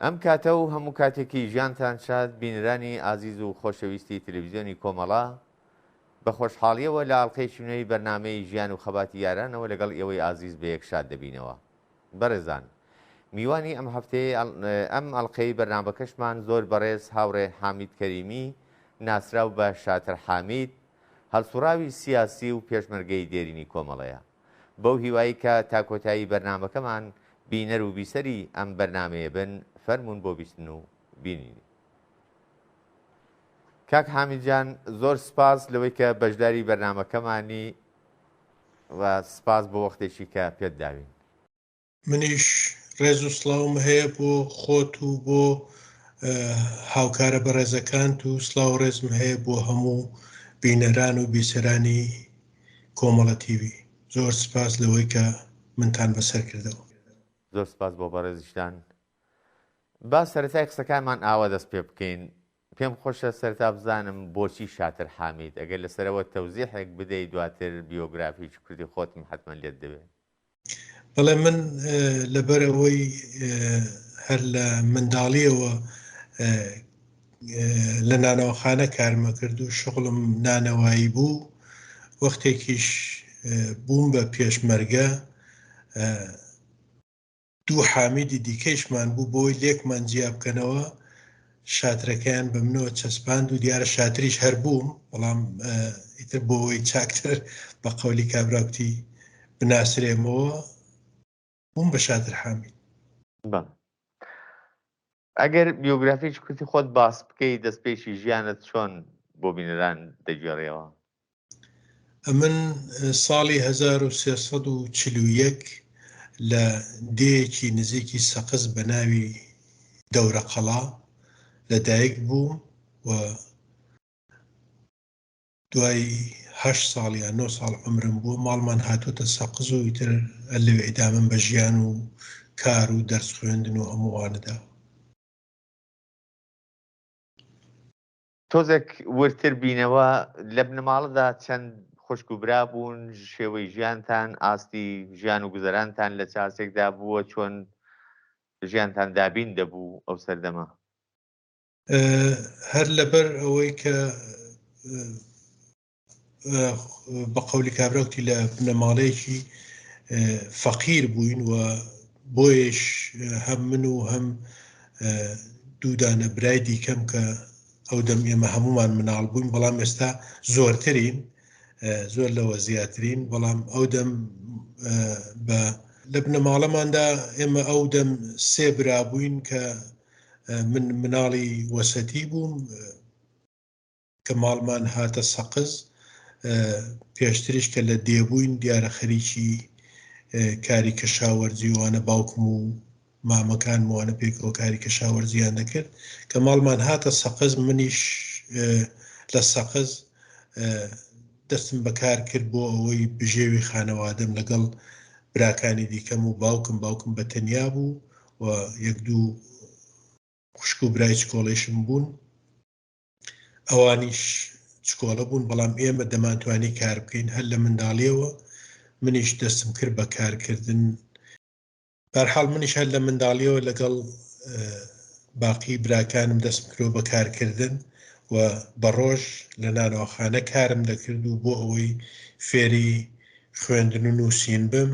ئەم کاتە و هەموو کاتێکی ژیانتان شاد بینرانی ئازیز و خۆشەویستی تەلەڤیزیۆنی کۆمەڵا بە خۆشحاڵیەوە لە ئاڵقەی نوێی بەرنامەی ژیان و خەباتی یارانەوە لەگەڵ ئێوەی ئازیز بە یەکشاد دەبینەوە. بەڕێزان، میوانی ئەم هەفتەیە ئەم ئەڵلقەی بەرنامەکەشمان زۆر بەڕێز هاوڕێ حامید کەریمی ناسراو بە شاتر حامید هەڵسوڕاوی سیاسی و پێشمەرگەی دێرینی کۆمەڵەیە. بەو هیوایی کە تا کۆتایی بەرنمەکەمان بینەر و بیسەری ئەم بەرنمەیە بن فەرمونون بۆ بیستن و بینینی. کاک حامیدجان زۆر سپاس لەوەی کە بەشداری بەرنمەکەمانی و سپاس بۆ وەختێکی کە پێت داوین. منیش ڕێز و سڵاوم هەیە بۆ خۆت و بۆ هاوکارە بەڕێزەکانت و سڵاو ڕێزم هەیە بۆ هەموو بینەران و بیسەرانی کۆمەڵە تیوی. زۆر سپاس لەوەی کە منتان بەسەر کردەوە. زۆر سپاس بۆ بەڕێزیشتان. با سەرەتای قسەکانمان ئاوا دەست پێ بکەین. پێم خۆشە سەرتا بزانم بۆچی شاتر حامید، ئەگەر لەسەرەوە تەوزیحێک بدەیت دواتر بیۆگرافی کوردی خۆتم حتمما لێت دەوێت. بەڵێ من لەبەرەوەی هەر لە منداڵیەوە لە نانەوەخانە کارمە کرد و شغڵم نانەوایی بوو. وەختێکیش بووم بە پێشمەرگە دوو حامیدی دیکەیشمان بوو بۆی لێکمان جیا بکەنەوە. شاترەکەیان بە منەوە چەسپاند و دیارە شاتریش هەر بووم، بەڵام ئیتر بۆەوەی چاکتر بە قەولی کابراوتی بناسرێمەوە بووم بە شاتر حامید. ئەگەر بیۆگرافی کوردی خۆت باس بکەی دەستپێکی ژیانت چۆن بۆ بینەران دەگێڕیەوە؟ من ساڵی 1341 لە دێیەکی نزیکی سەقز بە ناوی دەورە قەڵا لەدایک بووم و دوای 8 ساڵ یان 9 ساڵ عمرم بووە ماڵمان هاتووتە سەقز و ئیتر لەوێ ئیدامم بە ژیان و کار و دەرس خوێندن و هەمووانەدا. تۆزێک ورتر بینەوە لە بنەماڵەدا چەند خوشک و برا بوون، شێوەی ژیانتان ئاستی ژیان و گوزەرانتان لە چاسێکدا بووە، چۆن ژیانتان دابین دەبوو ئەو سەردەمە؟ هەر لەبەر ئەوەی کە بە قەولی کابراوتی لە بنەماڵەیەکی فەقیر بووین و بۆیش هەم من و هەم دوودانە برای دیکەم کە ئەو دەم ئێمە هەمومان مناڵ بووین، بەڵام ئێستا زۆرترین، زۆر لەوە زیاترین، بەڵام ئەو دەم لە بنەماڵەماندا ئێمە ئەو دەم 3 برا بووین کە من مناڵی وەسەتی بووم کە ماڵمان هاتە سەقز. پێشتریش کە لە دێبووین دیارە خەریکی کاری کەشاوەرجیوانە باوکم و مامەکان وانە پێکەوە کاری کەشاوەرجیان دەکرد کە ماڵمان هاتە سەقز. منیش لە سەقز دەستم بەکار کرد بۆ ئەوەی بژێوی خانەوادەم لەگەڵ براکانی دیکەم و باوکم بە تەنیا بوو و یەک دوو خوشک و برای چکۆڵیشم بوون، ئەوانیش چکۆڵە بوون، بەڵام ئێمە دەمانتوانی کار بکەین. هەر لە منداڵیەوە منیش دەستم کرد بە کارکردن. بەرحاڵ منیش هەر لە منداڵیەوە لەگەڵ باقی براکانم دەستم کردەوە بە کارکردن و بە ڕۆژ لە نانەوەخانە کارم دەکرد و بۆ ئەوەی فێری خوێندن و نووسین بم.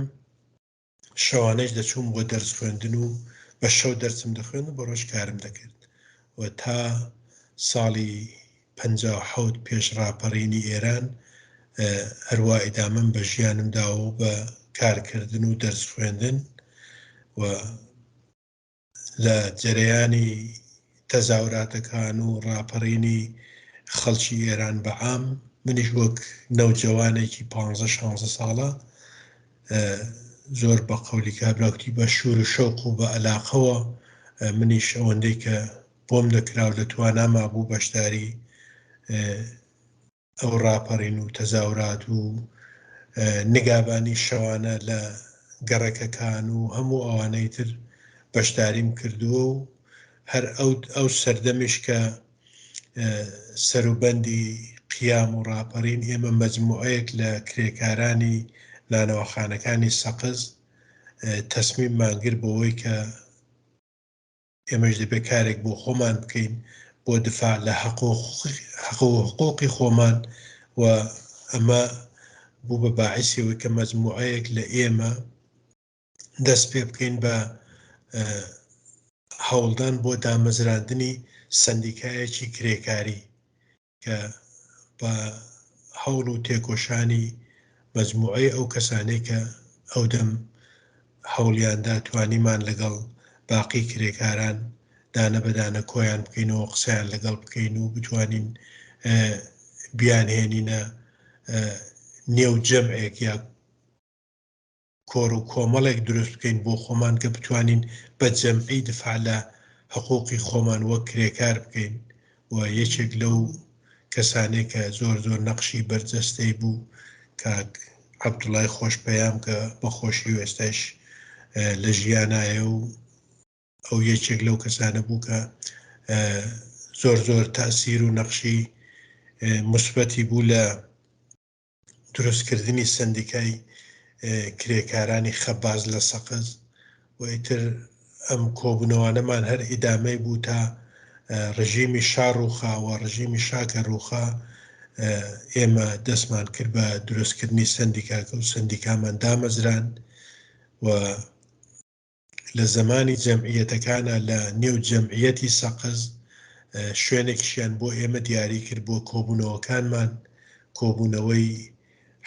شەوانەش دەچووم بۆ دەرس خوێندن و بە شەو دەرسم دەخوێن و بە ڕۆژ کارم دەکرد و تا ساڵی 57 پێش ڕاپەڕینی ئێران هەروە ئیدامەم بە ژیانم داوە بە کارکردن و دەرس خوێندن و لە جەرەیانی تەزاوراتەکان و ڕاپەڕینی خەڵکی ئێران بەعام منیش وەک نەوجەوانێکی 15-16 ساڵە زۆر بە قەولی کابراوتی بە شور و شەوق و بە ئەلاقەوە منیش ئەوەندەی کە بۆم دەکرا و لە تواناما بوو بەشداری ئەو ڕاپەڕین و تەزاورات و نگابانی شەوانە لە گەڕەکەکان و هەموو ئەوانەی تر بەشداریم کردووە و هەر ئەو سەردەمیش کە سەروبەندی قیام و ڕاپەڕین ئێمە مەجموعەیەک لە کرێکارانی نانەوەخانەکانی سەقز تەسمیممان کرد بۆەوەی کە ئێمەش دەبێت کارێک بۆ خۆمان بکەین بۆ دفاع لە حقوقی خۆمان و ئەمە بوو بە باعثیەوەی کە مەجموعەیەک لە ئێمە دەست پێ بکەین بە هەوڵدان بۆ دامەزراندنی سندیکایەکی کرێکاری کە بە هەوڵ و تێکۆشانی مەجموعەی ئەو کەسانەی کە ئەو دەم هەوڵیاندا توانیمان لەگەڵ باقی کرێکاران دانە بەدانە کۆیان بکەینەوە قسەیان لەگەڵ بکەین و بتوانین بیانهێنینە نێو جەمعێک یا کۆڕ و کۆمەڵێک دروست بکەین بۆ خۆمان کە بتوانین بە جەمعی دفاع لە حقوقی خۆمان وەک کرێکار بکەین و یەکێک لەو کەسانێک کە زۆر زۆر نەقشی بەرجەستەی بوو کاک عەبدوڵای خۆشپەیام کە بەخۆشی و ئێستاش لە ژیانایە و ئەو یەکێک لەو کەسانە بوو کە زۆر زۆر تاسیر و نەقشی مثبەتی بوو لە دروستکردنی سندیکای کرێکارانی خەباز لە سەقز و ئیتر ئەم کۆبوونەوانەمان هەر ئیدامەی بوو تا ڕژیمی شا ڕووخاوە ڕژیمی شاکە ڕووخا ئێمە دەستمان کرد بە دروستکردنی سندیکاکە و سندیکامان دامەزران و لە زمانی جەمعیەتەکانە لە نێو جەمعیەتی سەقز شوێنێکیشیان بۆ ئێمە دیاری کرد بۆ کۆبوونەوەکانمان کۆبوونەوەی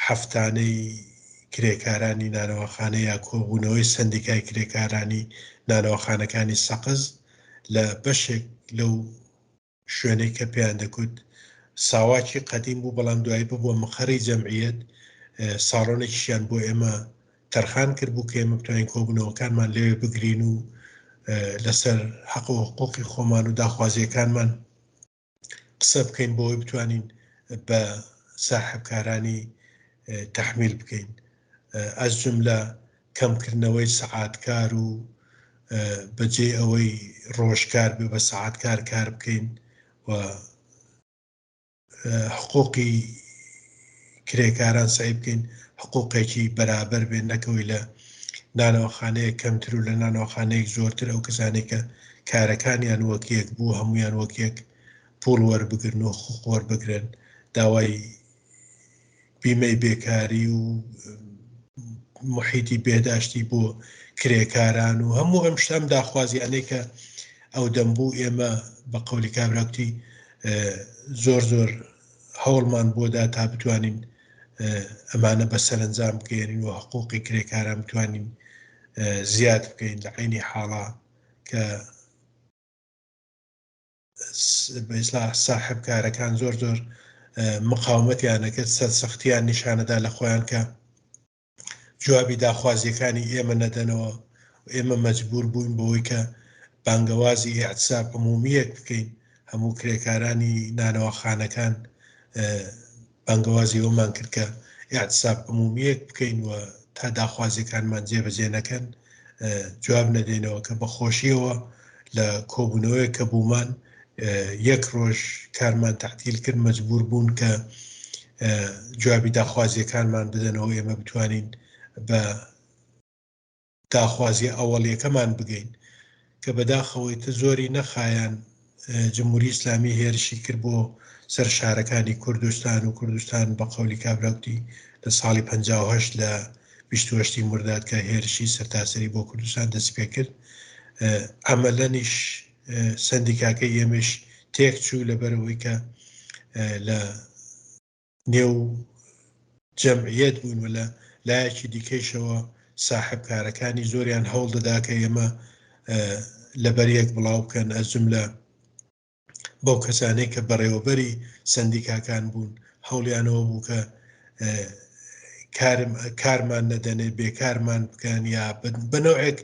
هەفتانەی کرێکارانی نانەوەخانە یا کۆبوونەوەی سندیکای کرێکارانی نانەوەخانەکانی سەقز لە بەشێک لەو شوێنەی کە پێیان دەکوت ساواکی قەدیم بوو بەڵام دوایی بووە مەخەری جەمعیەت ساڵۆنێکیشیان بۆ ئێمە تەرخان کرد بوو کە ئێمە بتوانین کۆبوونەوەکانمان لەوێ بگرین و لەسەر حەق و حقوقی خۆمان و داخوازیەکانمان قسە بکەین بۆەوەی بتوانین بە ساحبکارانی تەحمیل بکەین ئەز جملە کەمکردنەوەی سەعاتکار و بەجێ ئەوەی ڕۆژکار بێ بە سەعاتکار کار بکەین و حقوقی کرێکاران سعی بکەین حقوقێکی بەرابەر بێن نەکەوەی لە نانەوەخانەیە کەمتر و لە نانەوەخانەیەک زۆرتر ئەو کەسانێک کە کارەکانیان وەک یەک بوو هەمویان وەک یەک پوڵ وەربگرن و حقوق وەربگرن داوای بیمەی بێکاری و محیتی بێداشتی بۆ کرێکاران و هەموو ئەم شتام داخوازیانەی کە ئەو دەمبوو ئێمە بە قەولی کابراکتی زۆر زۆر هەوڵمان بۆدا تا بتوانین ئەمانە بە سەرنجام بگەێنین و حقوقی کرێکاران بتوانین زیاد بکەین لە عینی حاڵا کە بەئیسلاح ساحبکارەکان زۆر زۆر مقاومەتیانەکرد سەرسەختیان نیشانەدا لە خۆیان کە جوابی داخوازیەکانی ئێمە نەدەنەوە ئێمە مەجبور بووین بەوەی کە بانگەوازی ئیعتساب عمومیەک بکەین هەموو کرێکارانی نانەوەخانەکان بانگەوازی ئەومان کرد کە ئیعتساب عمومیەک بکەین و تا داخوازیەکانمان جێبەجێ نەکەن جواب نەدەینەوە کە بەخۆشیەوە لە کۆبوونەوەی کە بوومان یەک ڕۆژ کارمان تەعتیل کرد مەجبور بوون کە جوابی داخوازیەکانمان بدەنەوە ئێمە بتوانین بە داخوازی ئەوەڵیەکەمان بگەین کە بەداخەوەی زۆری نەخایەن جمهوری ئیسلامی هێرشی کرد بۆ سەر شارەکانی کوردستان و کوردستان بە قەولی کابراکتی لە ساڵی 58 لە 28 مرداد کە هێرشی سەرتاسەری بۆ کوردستان دەست پێ کرد ئەمەلەنیش سندیکاکەی ئێمەش تێک چوو لەبەرەوەی کە لە نێو جەمعیەت بوون و لە لایەکی دیکەیشەوە ساحبکارەکانی زۆریان هەوڵ دەدا کە ئێمە لەبەریەک بڵاو بکەن ئەز جملە بەو کەسانەی کە بەڕێوەبەری سندیکاکان بوون هەوڵیانەوە بوو کە کارمان نەدەنێ بێکارمان بکەن یا بەنەوەیەک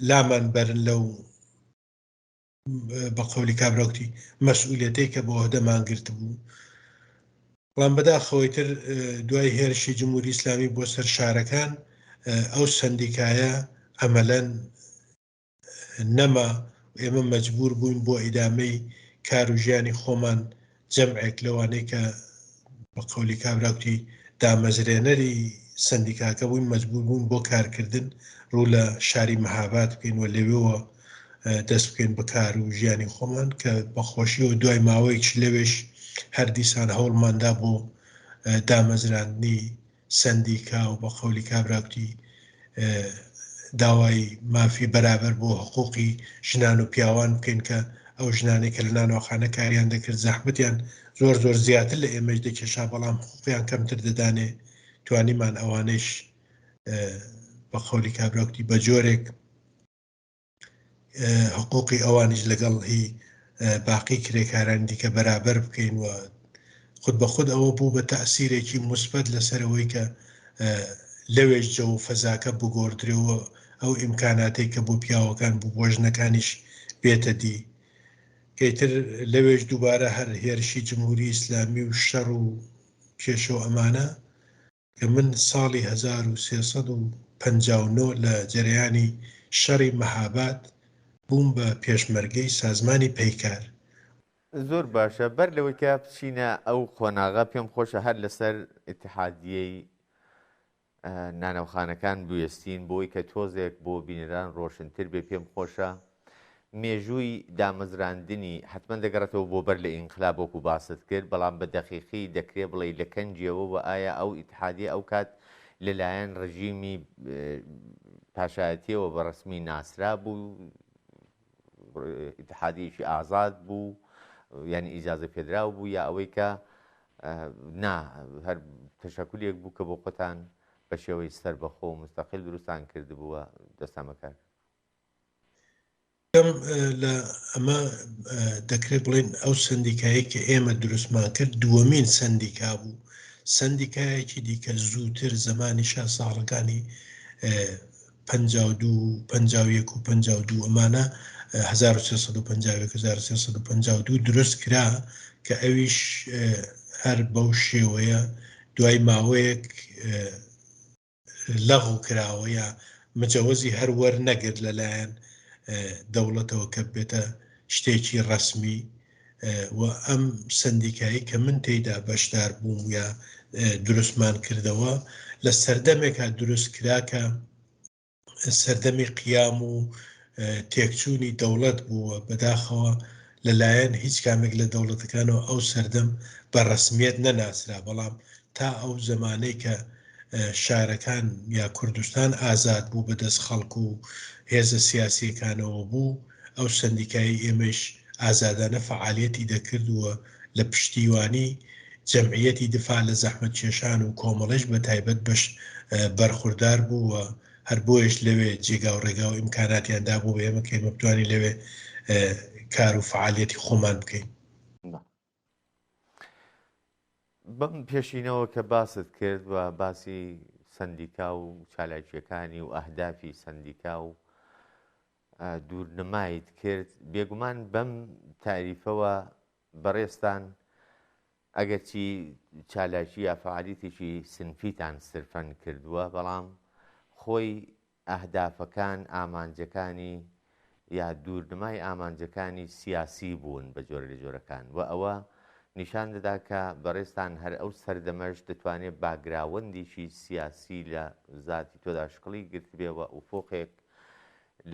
لامان بەرن لەو بە قەولی کابراکتی مەسئولیەتەی کە بۆ هەدەمان گرت بوو بەڵام بەداخەوەی تر دوای هێرشی جمهوری ئیسلامی بۆ سەر شارەکان ئەو سندیکایە ئەمەلەن نەما ئێمە مەجبور بووین بۆ ئیدامەی کار و ژیانی خۆمان جەمعێک لەوانەی کە بە قەولی کابراکتی دامەزرێنەری سندیکاکە بووین مەجبور بوون بۆ کارکردن ڕوو لە شاری مەهاباد بکەین و لەوێەوە دەست بکەین بەکار و ژیانی خۆمان کە بەخۆشی و دوای ماوەیەک لەوێش هەر دیسان هەوڵماندا بۆ دامەزراندنی سندیکا و بە قەولی کابراوتی داوای مافی بەرابەر بۆ حقوقی ژنان و پیاوان بکەین کە ئەو ژنانێک کە لە نانەوەخانە کاریان دەکرد زەحمەتیان زۆر زیاتر لە ئێمەش دەکێشا بەڵام حقوقیان کەمتر دەدانێ توانیمان ئەوانش بە قەولی کابراوتی بە جۆرێک حقوقی ئەوانش لەگەڵ هی باقی کرێکارانی دیکە بەرابەر بکەین و خود بە خود ئەوە بوو بە تەئسیرێکی مثبت لەسەرەوەی کە لەوێش جە و فەزاکە بگۆڕدرێەوە ئەو ئیمکاناتی کە بۆ پیاوەکان بوو بۆ ژنەکانیش بێتە دی کەیتر لەوێش دووبارە هەر هێرشی جمهوری ئیسلامی و شەڕ و کێشە و ئەمانە کە من ساڵی 1359 لە جەرەیانی شەڕی مەهاباد بووم بە پێشمەرگەی سازمانی پەیکار. زۆر باشە بەر لەوەی کە بچینە ئەو خۆناغا پێم خۆشە هەر لەسەر ئیتحادیەی نانەوخانەکان بوێستین بۆی کە تۆزێک بۆ بینەران ڕۆشنتر بێ پێم خۆشە مێژووی دامەزراندنی حتمما دەگەڕێتەوە بۆ بەر لە ئینقلاب وەکو باست کرد بەڵام بە دەقیقی دەکرێت بڵێ لە کەنجیەوە و ئایا ئەو ئیتحادیە ئەو کات لەلایەن ڕژیمی پاشایەتیەوە بە ڕسمی ناسرا بوو ئیتحادیەکی ئازاد بوو یعنی ئیجازە پێدراو بوو یا ئەوەی کە نا هەر تەشەکولێک بوو کە بۆ خۆتان بە شێوەی سەربەخۆ و مستەقل دروستان کردبووە دەستامەکار لە ئەمە دەکرێت بڵێن ئەو سندیکایی کە ئێمە دروستمان کرد دووەمین سندیکا بوو سندیکایەکی دیکە زووتر زمانی شا ساڵەکانی 52 51 و 52 ئەمانە 1352 دروست کرا کە ئەویش هەر بەو شێوەیە دوای ماوەیەک لەغو کراوە یا مجەوەزی هەر وەرنەگرت لەلایەن دەوڵەتەوە کە بێتە شتێکی ڕەسمی و ئەم سندیکایی کە من تێیدا بەشدار بووم یا دروستمان کردەوە لە سەردەمێکە دروست کرا کە سەردەمی قیام و تێکچوونی دەوڵەت بووە بەداخەوە لەلایەن هیچ کامێک لە دەوڵەتەکانەوە ئەو سەردەم بە ڕەسمیەت نەناسرا بەڵام تا ئەو زمانەی کە شارەکان یا کوردستان ئازاد بوو بەدەست خەڵکو و هێزە سیاسیەکانەوە بوو ئەو سندیکایی ئێمەش ئازادانە فعالیەتی دەکردووە لە پشتیوانی جەمعیەتی دفاع لە زەحمەت کێشان و کۆمەڵش بە تایبەت بەش بەرخوردار بووە هەر بۆیش لەوێ جێگا و ڕێگا و ئیمکاناتیاندا بوو بە ئێمە کە ئێمە بتوانین لەوێ کار و فعالیەتی خۆمان بکەین. بەم پێشینەوە کە باست کرد و باسی سندیکا و چالاکیەکانی و ئەهدافی سندیکا و دوورنمایت کرد بێگومان بەم تاریفەوە بەڕێستان ئەگەرچی چالاکی یا فعالیتێکی سنفیتان سرفەن کردووە بەڵام خۆی ئەهدافەکان ئامانجەکانی یا دوورنمای ئامانجەکانی سیاسی بوون بە جۆرە لە جۆرەکان و ئەوە نیشان دەدا کە بەڕێستان هەر ئەو سەردەمەش دەتوانێت باگراوەندێکی سیاسی لە ذاتی تۆدا شکڵی گرت بێەوە ئوفۆقێک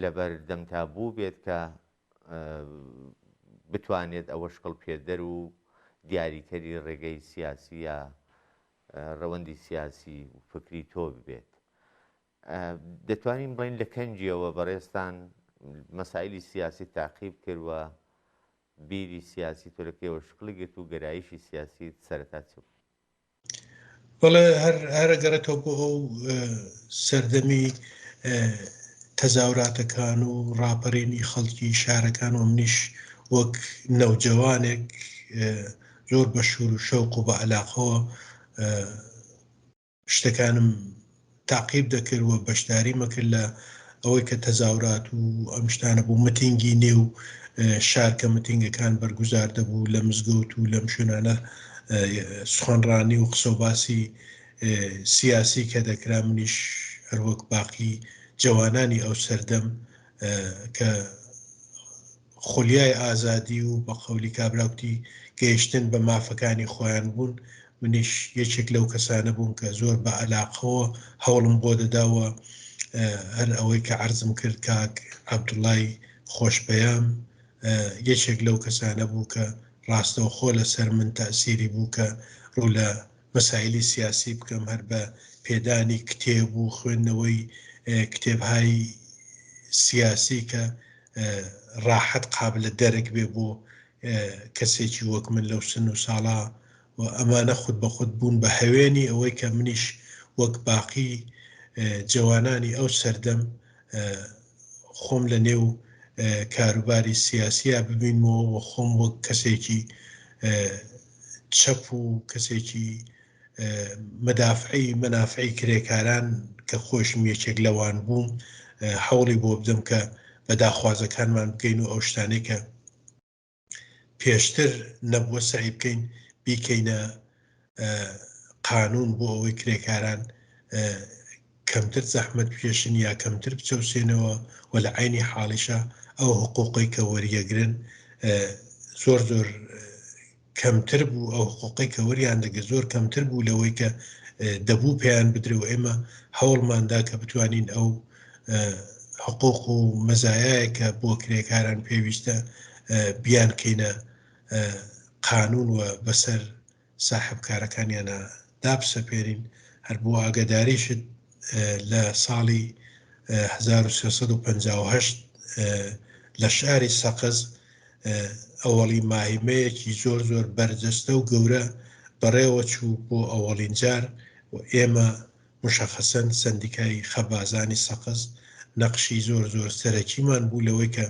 لەبەر دەمتابوو بێت کە بتوانێت ئەوە شکڵ پێدەر و دیاریکەری ڕێگەی سیاسی یا ڕەوەندی سیاسی و فکری تۆ ببێت. دەتوانین بڵین لە کەنجیەوە بەڕێستان مەسائلی سیاسی تاقیب کردووە بیری سیاسی تۆرەکەیەوە شکڵی گرت و گەرایشی سیاسی سەرەتا چ بوو؟ بەڵێ هەرەگەرێتەوە بۆ ئەو سەردەمی تەزاوراتەکان و ڕاپەڕینی خەڵکی شارەکان و منیش وەک نەوجەوانێک زۆر بە شور و شەوق و بە عەلاقەوە شتەکانم تاقیب دەکرد و بەشداری مەکرد لە ئەوەی کە تەزاورات و ئەم شتانە بوو متینگی نێو شارکە متینگەکان بەرگوزار دەبوو لە مزگەوت و لەم شوێنانە سخۆنڕانی و قسەوباسی سیاسی کە دەکرا منیش هەروەک باقی جوانانی ئەو سەردەم کە خولیای ئازادی و بە قەولی کابراوتی گەیشتن بە مافەکانی خۆیان بوون منیش یەکێک لەو کەسانە بووم کە زۆر بە عەلاقەوە هەوڵم بۆ دەداوە هەر ئەوەی کە عەرزم کرد کاک عەبدوڵڵای خۆشپەیام یەکێک لەو کەسانە بوو کە ڕاستەوە خۆ لەسەر من تەئسیری بوو کە ڕوو لە مەسائلی سیاسی بکەم هەر بە پێدانی کتێب و خوێندنەوەی کتێبهای سیاسی کە ڕاحەت قابلە دەرک بێ بۆ کەسێکی وەک من لەو سن و ساڵا و ئەمانە خود بە خود بوون بە هەوێنی ئەوەی کە منیش وەک باقی جوانانی ئەو سەردەم خۆم لە نێو کاروباری سیاسیە ببینمەوە و خۆم وەک کەسێکی چەپ و کەسێکی مەدافعی منافعی کرێکاران کە خۆشم یەکێک لەوان بووم هەوڵی بۆ بدەم کە بە داخوازەکانمان بکەین و ئەو شتانەی کە پێشتر نەبووە سعی بکەین بیکەینە قانون بۆ ئەوەی کرێکاران کەمتر زەحمەت پێشن یا کەمتر بچەوسێنەوە و لە عینی حاڵیشە ئەو حقوقی کە وەریەگرن زۆر زۆر کەمتر بوو ئەو حقوقی کە وەریان دەگە زۆر کەمتر بوو لەوەی کە دەبوو پێیان بدرێ و ئێمە هەوڵماندا کە بتوانین ئەو حقوق و مەزایایە کە بۆ کرێکاران پێویستە بیان کەینە قانون و بەسەر ساحب کارەکانیانە دابسەپێرین هەر بۆ ئاگاداریشت لە ساڵی 1358 لە شاری سەقز ئەوەڵی ماهیمەیەکی زۆر زۆر بەرجەستە و گەورە بەڕێوە چوو بۆ ئەوەڵین جار و ئێمە مشەخەسەن سندیکای خەبازانی سەقز نەقشی زۆر زۆر سەرەکیمان بوو لەوەی کە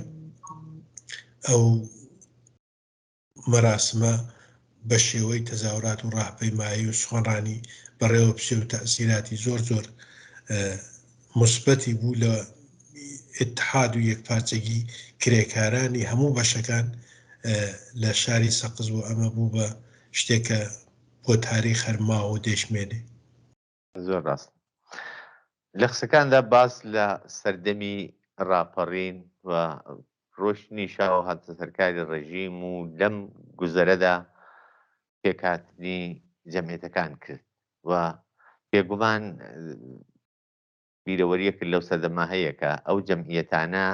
ئەو مەراسمە بە شێوەی تەزاورات و ڕاهپەیمایی و سوێنڕانی بەڕێوە پشێ و تەئسیراتی زۆر زۆر مثبەتی بوو لە ئیتحاد و یەکپارچەگی کرێکارانی هەموو بەشەکان لە شاری سەقز و ئەمە بوو بە شتێکە بۆ تاریخ هەرماوە و دەیشمێنێ. زۆر ڕاست. لە قسەکاندا باس لە سەردەمی ڕاپەڕین و ڕۆشتنی شاو هاتە سەرکاری ڕێژیم و لەم گوزەرەدا پێکهاتنی جەمعیەتەکان کرد و بێگومان بیرەوەریەکرد لەو سەردەما هەیە کە ئەو جەمعیەتانە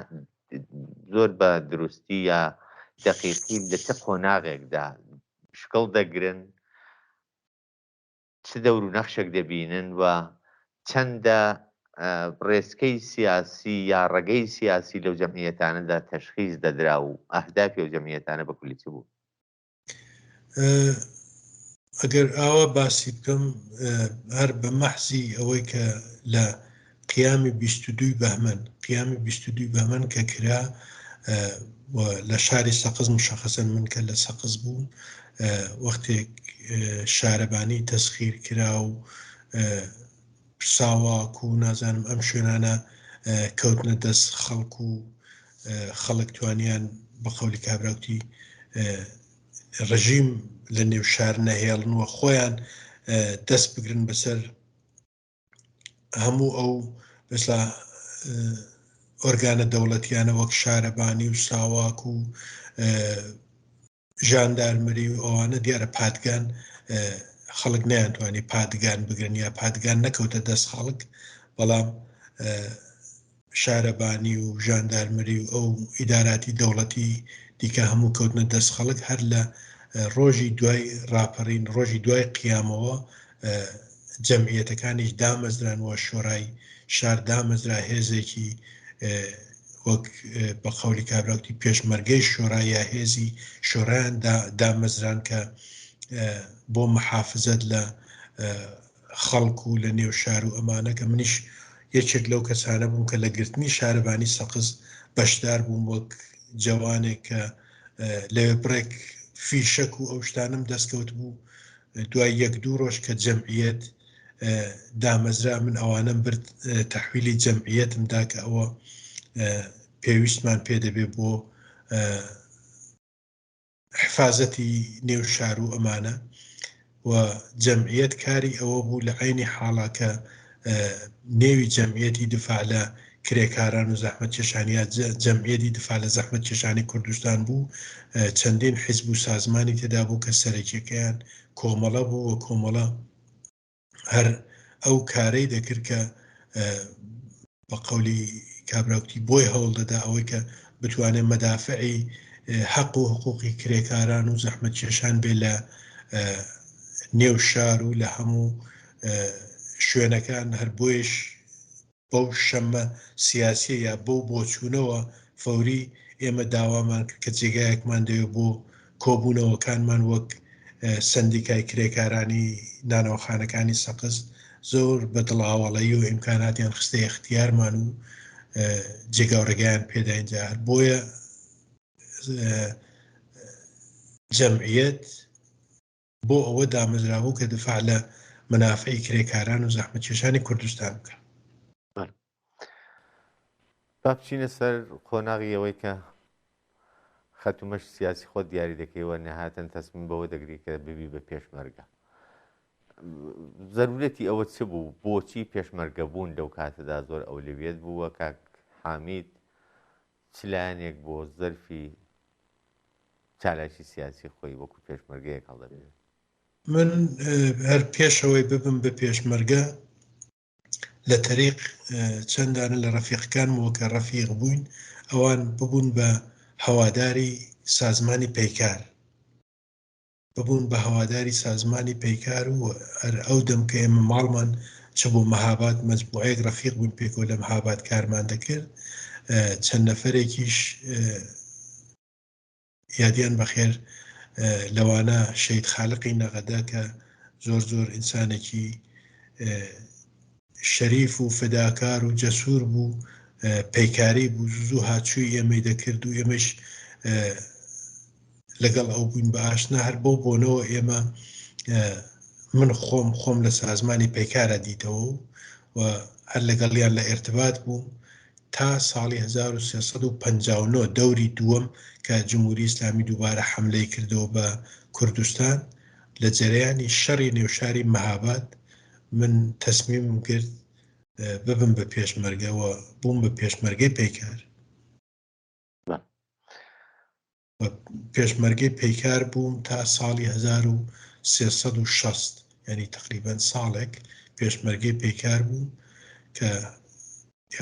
زۆر بە دروستی یا دەقیقی لە چه قۆناغێکدا شکڵ دەگرن، چ دەور و نەخشێک دەبینن و چەندە ڕێسکەی سیاسی یا ڕێگەی سیاسی لەو جەمعیەتانەدا تەشخیص دەدرا و ئەهدافی ئەو جەمعیەتانە بە کولی چ بوو؟ ئەگەر ئاوا باسی بکەم هەر بە مەحزی ئەوەی کە لە قیامی 22 بەهمەن قیامی 22 بەهمەن کە کرا لە شاری سەقز مشەخەسەن من کە لە سەقز بوو وەختێک شارەبانی تەسخیر کرا و ساواک و نازانم ئەم شوێنانە کەوتنە دەست خەڵک و خەڵک توانیان بە قەولی کابراوتی ڕژیم لە نێو شار نەهێڵنوە خۆیان دەست بگرن بەسەر هەموو ئەو مثلا ئۆرگانە دەوڵەتیانە وەک شارەبانی و ساواک و ژاندارمەری و ئەوانە دیارە پادگان خەڵک نەیانتوانی پادگان بگرن یا پادگان نەکەوتە دەست خەڵک، بەڵام شارەبانی و ژاندارمەری و ئەو ئیداراتی دەوڵەتی دیکە هەموو کەوتنە دەست خەڵک هەر لە ڕۆژی دوای ڕاپەڕین ڕۆژی دوای قیامەوە جەمعیەتەکانیش دامەزرانەوە شۆڕای شار دامەزرا هێزێکی وەک بە قەولی کابراوتی پێشمەرگەی شۆڕای یا هێزی شۆڕایان دامەزران کە بۆ محافزەت لە خەڵک و لە نێو شار و ئەمانە کە منیش یەکێک لەو کەسانە بووم کە لە گرتنی شارەبانی سەقز بەشدار بووم وەک جوانێک کە لەوێ بڕێک فیشەک و ئەو شتانم دەستکەوت بوو. دوای 1-2 ڕۆژ کە جەمعیەت دامەزرا من ئەوانم برد تەحویلی جەمعیەتمدا کە ئەوە پێویستمان پێدەبێ بۆ حفاظەتی نێو شار و ئەمانە و جەمعیەت کاری ئەوە بوو لە عینی حاڵا کە نێوی جەمعیەتی دفاع لە کرێکاران و زەحمەت کێشانیات جەمعیەتی دفاع لە زەحمەت کێشانی کوردستان بوو چەندین حیزب و سازمانی تێدا بوو کە سەرەکیەکەیان کۆمەڵە بوو و کۆمەڵە هەر ئەو کارەی دەکرد کە بە قەولی کابراوتی بۆی هەوڵ دەدا ئەوەی کە بتوانێت مەدافعی حەق و حقوقی کرێکاران و زەحمەت کێشان بێ لە نێو شار و لە هەموو شوێنەکان هەر بۆیش بەو شەمە سیاسی یا بۆ بۆچوونەوە فەوری ئێمە داوامان کرد کە جێگایەکمان دەوێت بۆ کۆبوونەوەکانمان وەک سندیکای کرێکارانی نانەوەخانەکانی سەقز زۆر بەدڵاوەڵەیی و ئیمکاناتیان خستە اختیارمان و جێگا و ڕێگایان پێداینجا هەر بۆیە جەمعیەت بۆ ئەوە دامەزرابوو کە دفاع لە منافعی کرێکاران و زەحمەت کێشانی کوردستان بکە. با بچینە سەر قۆناغی ئەوەی کە خەتومەش سیاسی خۆ دیاری دەکەیەوە نەهاتەن تەسمیم بەوە دەگری کە ببی بە پێشمەرگە. ضرورەتی ئەوە چ بوو؟ بۆچی پێشمەرگە بوون لەو کاتەدا زۆر ئەولویەت بووە؟ کاک حامید چ لایەنێک بۆ زەرفی چالاکی سیاسی خۆی وەکو پێشمەرگەیەک هەڵدەبێت؟ من هەر پێشەوەی ببم بە پێشمەرگە لە تەریق چەندانە لە ڕەفیقەکانمەوە کە ڕەفیق بووین ئەوان ببوون بە هەواداری سازمانی پەیکار، ببوون بە هەواداری سازمانی پەیکار و هەر ئەو دەم کە ئێمە ماڵمان چ بۆ مەهاباد مەجموعەیەک ڕەفیق بوون پێکەوە لە مەهاباد کارمان دەکرد. چەند نەفەرێکیش یادیان بەخێر لەوانە شەید خالقی نەغەدا کە زۆر زۆر ئینسانێکی شەریف و فداکار و جەسوور بوو، پەیکاری بوو، زوو هاتچووی ئێمەی دەکرد و ئێمەش لەگەڵ ئەو بووین بە ئاشنا. هەر بۆ بۆنەوە ئێمە من خۆم لە سازمانی پەیکارە دیتەوە و هەر لەگەڵیان لە ئێرتباط بووم تا ساڵی 1359 دەوری دووەم کە جمهوری ئیسلامی دووبارە حەملەی کردەوە بە کوردستان. لە جەرەیانی شەڕی نێوشاری مەهاباد من تەسمیمم کرد ببم بە پێشمەرگەوە، بووم بە پێشمەرگەی پەیکار. پێشمەرگەی پەیکار بووم تا ساڵی 1360 یعنی تقریبەن ساڵێک پێشمەرگەی پەیکار بووم کە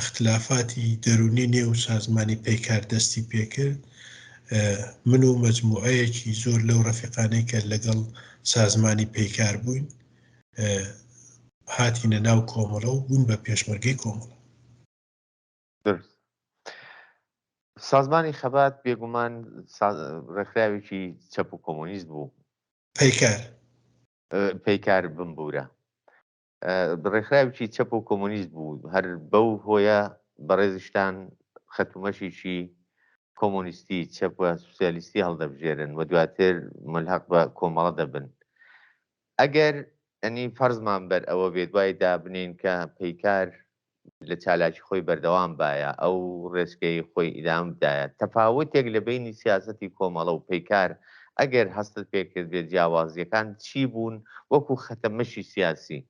اختلافاتی دەرونی نێو سازمانی پەیکار دەستی پێکرد. من و مەجموعەیەکی زۆر لەو ڕەفیقانەی کە لەگەڵ سازمانی پەیکار بووین هاتینە ناو کۆمەڵە و بوون بە پێشمەرگەی کۆمەڵە. سازمانی خەبات بێگومان ڕێکخراوێکی چەپ و کۆمۆنیست بوو. پەیکار بمبورە ڕێکخراوێکی چەپ و کۆمۆنیست بوو. هەر بەو هۆیە بەڕێزیشتان خەتومەشێکی کۆمۆنیستی چەپ و سوسیالیستی هەڵدەبژێرن و دواتر ملحەق بە کۆمەڵە دەبن. ئەگەر ئەنی فەرزمان بەر ئەوە بێت وای دابنین کە پەیکار لە چالاکی خۆی بەردەوام باە، ئەو ڕێچکەی خۆی ئیدام بدایە، تەفاوتێک لە بینی سیاسەتی کۆمەڵە و پەیکار ئەگەر هەستت پێکرد بێت جیاوازیەکان چی بوون وەکو خەتەمەشی سیاسی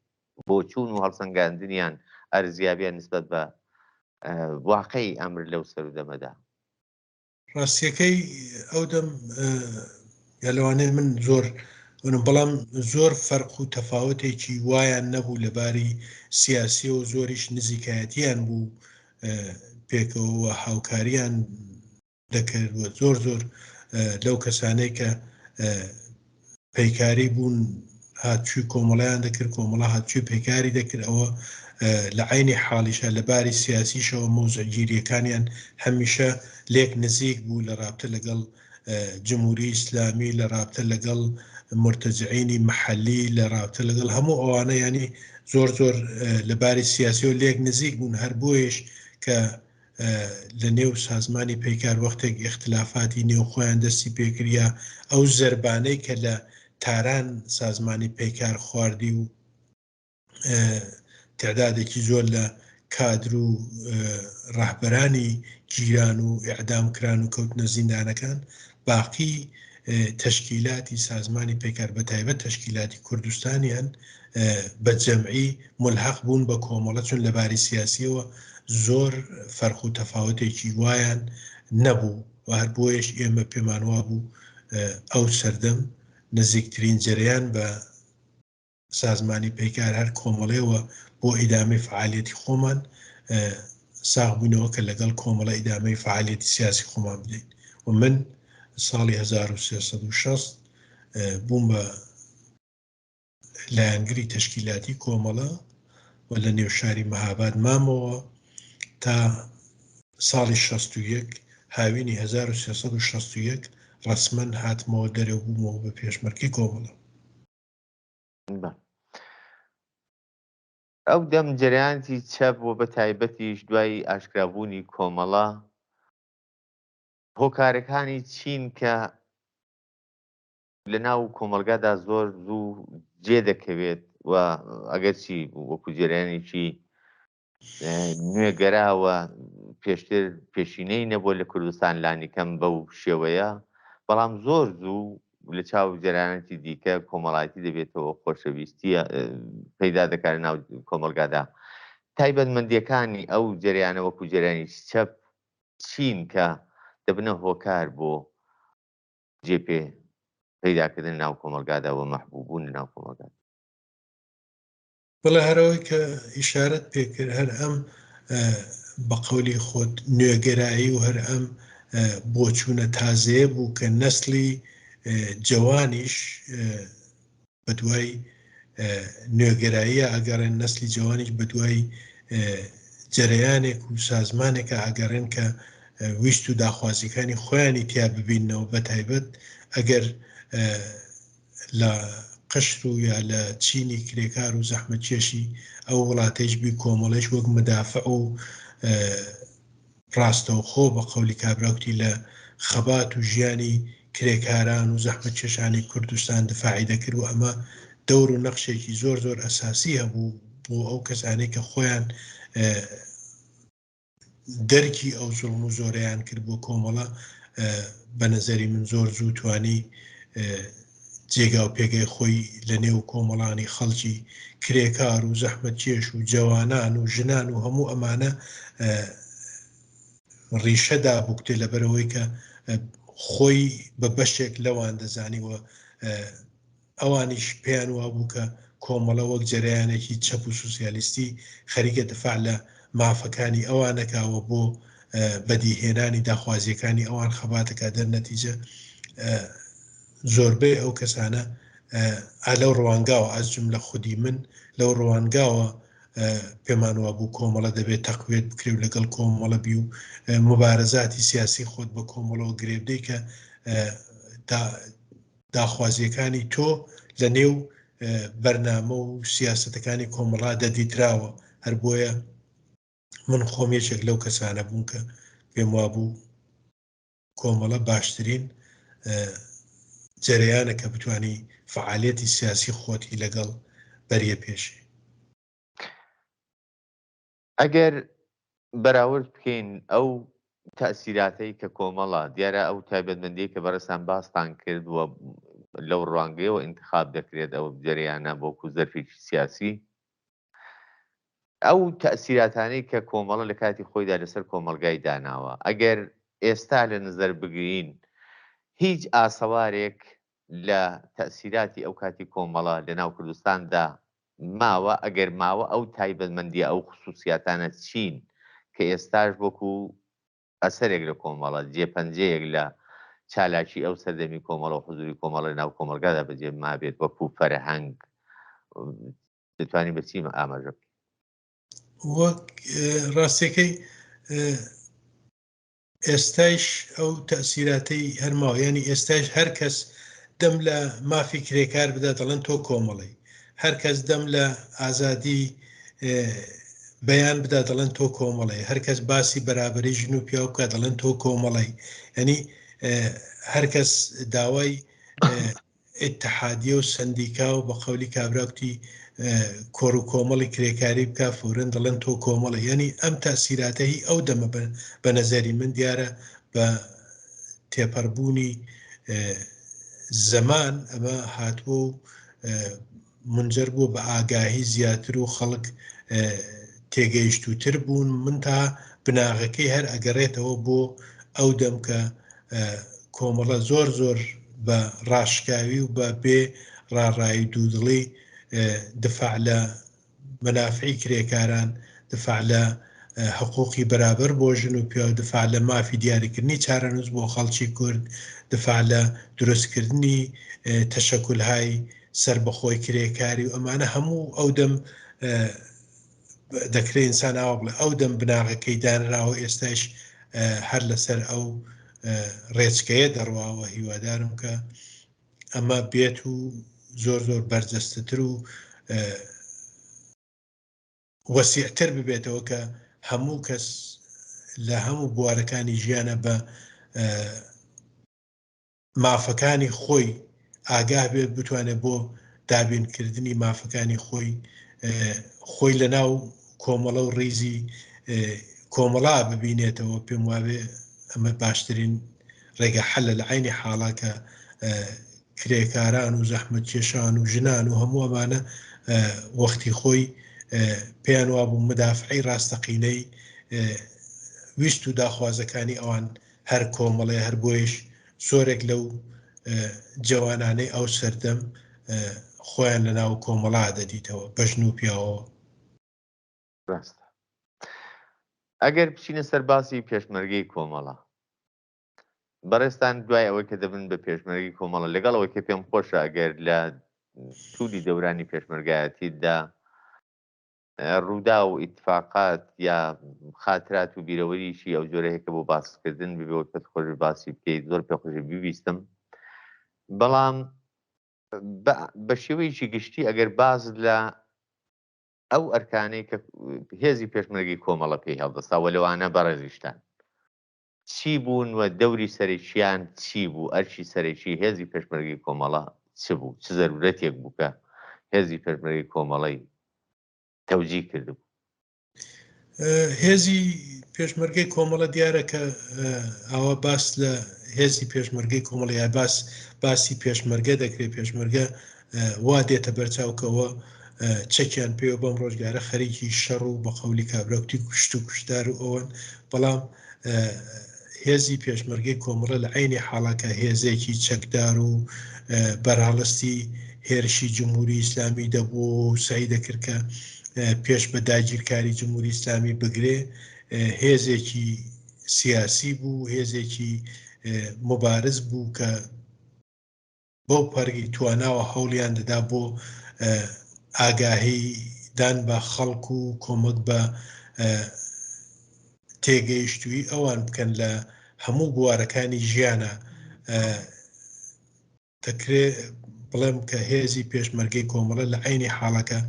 بۆ چوون و هەڵسەنگاندنیان ئەرزیابیان نسبەت بە واقعی ئەمر لەو سەردەمەدا؟ ڕاستیەکەی ئەو دەم یا لەوانەیە من زۆر بەڵام زۆر فەرق و تەفاوتێکی وایان نەبوو لەباری سیاسی و زۆریش نزیکایەتیان بوو پێکەوە هاوکاریان دەکردوە. زۆر لەو کەسانەی کە پەیکاری بوون هاتچووی کۆمەڵیان دەکرد، کۆمەڵە هاتچووی پەیکاری دەکرد. ئەوە لە عینی حاڵیشە لەباری سیاسیشەوە مۆزەگیریەکانیان هەمیشە لێک نزیک بوو لە رابطە لەگەڵ جمهوری ئیسلامی، لە رابطە لەگەڵ مرتەجعینی محەلی، لە رابطە لەگەڵ هەموو ئەوانە ینی زۆر لەباری سیاسی و لێک نزیک بوون. هەر بۆیش کە لە نێو سازمانی پەیکار وەختێک اختلافاتی نێو خۆیان دەستی پێکردیا ئەو زەربانەی کە لە تاران سازمانی پەیکار خواردی و تعدادێکی زۆر لە کادر و ڕاهبەرانی گیران و ئیعدام کران و کەوتنە زیندانەکان، باقی تەشکیلاتی سازمانی پەیکار بە تایبەت تەشکیلاتی کوردستانیان بە جەمعی ملحەق بوون بە کۆمەڵە، چون لەباری سیاسیەوە زۆر فەرق و تەفاوتێکی وایان نەبوو و هەر بۆیش ئێمە پێمان وا بوو ئەو سەردەم نزیکترین جەرەیان بە سازمانی پەیکار هەر کۆمەڵەوە بۆ ئیدامی فعالیەتی خۆمان ساغبوونەوە کە لەگەڵ کۆمەڵە ئیدامەی فعالیەتی سیاسی خۆمان بدەین و من ساڵی 1360 بووم بە لایەنگری تەشکیلاتی کۆمەڵە و لە نێو شاری مەهاباد مامەوە تا ساڵی 61 هاوینی 1361 ڕسمەن هاتمەوە دەرەوە بوومەوە بە پێشمەرکی کۆمەڵە. ئەو دەم جەریانتی چەپ بۆ بە تایبەتیش دوای ئاشکرابوونی کۆمەڵە هۆکارەکانی چین کە لە ناو کۆمەلگادا زۆر زوو جێ دەکەوێت و ئەگەر چی وەکو جێرانێکی نوێگەراوە پێشتر پێشینەی نەبووە لە کوردستان لانیکەم بەو شێوەیە، بەڵام زۆر زوو لە چاو جەرانەتی دیکە کۆمەڵایەتی دەبێتەوە خۆشەویستیە پەیدا دەکات ناو کۆمەلگادا. تایبەتمەندیەکانی ئەو جەریانە وەکو جەرانی چەپ چین کە دەبنە هۆکار بۆ جێپێ پەیداکردن ناو کۆمەلگادا و مەحبووبوون ناو کۆمەلگادا. بەڵێ هەرەوەی کە ئیشارەت پێکرد هەر ئەم بە قەولی خۆت نوێگەرایی و هەر ئەم بۆچوونە تازەیە بوو کە نەسلی جوانیش بە دوای نوێگەراییە ئەگەڕێن، نەسلی جوانیش بە دوای جەرەیانێک و سازمانێکە ئەگەڕێن کە ویست و داخوازیەکانی خۆیانی تیا ببینەوە، بە تایبەت ئەگەر لە قشت و یا لە چینی کرێکار و زەحمەتکێشی ئەو وڵاتەیش بی کۆمەڵەش وەک مدافع و ڕاستەوخۆ بە قەولی کابراوتی لە خەبات و ژیانی کرێکاران و زەحمەتکێشانی کوردستان دفاعی دەکرد و ئەمە دەور و نەخشێکی زۆر زۆر ئەساسی هەبوو بۆ ئەو کەسانەی کە خۆیان دەرکی ئەو زوڵم و زۆرەیان کرد بۆ کۆمەڵە. بە نەزەری من زۆر زوو توانی جێگا و پێگەی خۆی لە نێو کۆمەڵانی خەڵکی کرێکار و زەحمەتکێش و جوانان و ژنان و هەموو ئەمانە ڕیشەدا بووکتێ لەبەرەوەی کە خۆی بە بەشێک لەوان دەزانیوە ئەوانیش پێیان وا بوو کە کۆمەڵە وەک جەرەیانێکی چەپ و سوسیالیستی خەریکە دفاع لە مافەکانی ئەوانەکاوە بۆ بەدیهێنانی داخوازیەکانی ئەوان خەباتەکە دەرنەتیجە زۆربەی ئەو کەسانە لەو ڕوانگاوە ئەزجم لە خودی من لەو ڕوانگاوە پێمان وا بوو کۆمەڵە دەبێت تەقوێت بکرێ و لەگەڵ کۆمەڵە بی و مبارەزاتی سیاسی خۆت بە کۆمەڵەوە گرێبدەی کە داخوازیەکانی تۆ لە نێو بەرنامە و سیاسەتەکانی کۆمەڵا دەدیدراوە. هەر بۆیە من خۆمێکێک لەو کەسانە بووم کە پێم وا بوو کۆمەڵە باشترین جەرەیانە کە بتوانی فعالیەتی سیاسی خۆتی لەگەڵ بەریە پێشی. ئەگەر بەراورد بکەین ئەو تەسیراتەی کە کۆمەڵە دیارە ئەو تایبەتمەندی کە بەڕێستان باستان کردووە لەو ڕوانگەیەوە انتخاب دەکرێت ئەو جەریانە بۆکو زەرفێکی سیاسی، ئەو تەسیراتانەی کە کۆمەڵە لە کاتی خۆیدا لەسەر کۆمەلگای داناوە ئەگەر ئێستا لە نظر بگرین هیچ ئاسەوارێک لە تەسیراتی ئەو کاتی کۆمەڵە لە ناو کوردستاندا ماوە؟ ئەگەر ماوە ئەو تایبەتمەندی ئەو خصوصیاتانە چین کە ئێستاش وەکو ئەسەرێک لە کۆمەڵە جێپەنجەیەک لە چالاکی ئەو سەردەمی کۆمەڵە و حزوری کۆمەڵە ناو کۆمەلگادا بەجێ مابێت وەکو فەرهەنگ دەتوانین بە چی ئاماژە بکەین؟ وەک ڕاستیەکەی ئێستاش ئەو تەسیراتەی هەرماوە، ینی ئێستاش هەر کەس دەم لە مافی کرێکار بدات دەڵێن تۆ کۆمەڵی، هەر کەس دەم لە ئازادی بەیان بدا دەڵێن تۆ کۆمەڵی، هەر کەس باسی بەرابەری ژن و پیا بکات دەڵێن تۆ کۆمەڵی. ینی هەر کەس داوای ئیتحادیە و سندیکا و بە قەولی کابراوتی کۆڕ و کۆمەڵی کرێکاری بکە فورن دەڵێن تۆ کۆمەڵی. ینی ئەم تاسیراتە هی ئەو دەمە بە نەزەری من دیارە بە تێپەڕبوونی زەمان ئەمە هاتووە و منجەر بووە بە ئاگاهی زیاتر و خەڵک تێگەیشتوتر بوون. من تا بناغەکەی هەر ئەگەڕێتەوە بۆ ئەو دەم کە کۆمەڵە زۆر زۆر بە ڕاشکاوی و بە بێ ڕاڕایی دوودڵی دفاع لە منافعی کرێکاران، دفاع لە حقوقی بەرابەر بۆ ژن و پیا دفاع لە مافی دیاریکردنی چارەنووس بۆ خەڵکی کورد دفاع لە دروستکردنی تەشەکولهای سربەخۆی کرێکاری و ئەمانە هەموو ئەو دەم دەکرێت ئینسان ئاوا بڵێ ئەو دەم بناغەکەی دانراوە ئێستاش هەر لەسەر ئەو ڕێچکەیە دەڕواوە هیوادارم کە ئەمە بێت و زۆر زۆر بەرجەستەتر و وەسیعتر ببێتەوە کە هەموو کەس لە هەموو بوارەکانی ژیانە بە مافەکانی خۆی ئاگاه بێت بتوانێت بۆ دابینکردنی مافەکانی خۆی لە ناو کۆمەڵە و ڕیزی کۆمەڵا ببینێتەوە پێم وابێ ئەمە باشترین ڕێگە حەلە لە عینی حاڵاکە کرێکاران و زەحمەت کێشان و ژنان و هەموو ئەمانە وەختی خۆی پێیان وابوو مدافعی ڕاستەقینەی ویست و داخوازەکانی ئەوان هەر کۆمەڵێ هەر بۆیش سۆرێک لەو جوانانەی ئەو سەردەم خۆیان لە ناو کۆمەڵا دەدیتەوە بەژن و پیاوەوە. ڕاستە. ئەگەر بچینە سەر باسی پێشمەرگەی کۆمەڵە بەڕێستان دوای ئەوەی کە دەبن بە پێشمەرگی کۆمەڵە لەگەڵ ئەوەی کە پێم خۆشە ئەگەر لە توودی دەورانی پێشمەرگایەتیدا ڕوودا و ئیتفاقات یا خاترات و بیرەوەریشی ئەو جۆرەیەکە بۆ باسکردن ببێەوە کە خۆش باسی بکەیت زۆر پێخۆشی بیویستم. بەڵام بە شێوەیەکی گشتی ئەگەر باز لە ئەو ئەرکانەی کە هێزی پێشمەرگی کۆمەڵە پێی هەڵدەستاوە لەوانە بەڕێزیشتان چی بوون و دەوری سەرێکیان چی بوو ئەرشی سەرێکی هێزی پێشمەرگی کۆمەڵە چ بوو چ زەرورەتێک بوو کە هێزی پێشمەرگی کۆمەڵی تەوجی کردبوو. هێزی پێشمەرگەی کۆمەڵە دیارە کە ئەوە باس لە هێزی پێشمەرگەی کۆمەڵی یا باسی پێشمەرگە دەکرێت پێشمەرگە وا دێتە بەرچاوکەوە چەکیان پێوە بەم ڕۆژگارە خەریکی شەڕ و بە قەولی کابراوتی کوشت و کوشتار و ئەوەن بەڵام هێزی پێشمەرگەی کۆمەڵە لە عینی حاڵاکە هێزێکی چەکدار و بەرهەڵستی هێرشی جمهوری ئیسلامی دەبوو و سعی دەکرد کە پێش بە داگیرکاری جمهوری ئیسلامی بگرێ هێزێکی سیاسی بوو هێزێکی مبارز بوو کە بەو پەرگی تواناوە هەوڵیان دەدا بۆ ئاگاهی دان بە خەڵک و کۆمەک بە تێگەیشتووی ئەوان بکەن لە هەموو بوارەکانی ژیانە. دەکرێ بڵێم کە هێزی پێشمەرگەی کۆمەڵە لە عینی حاڵەکە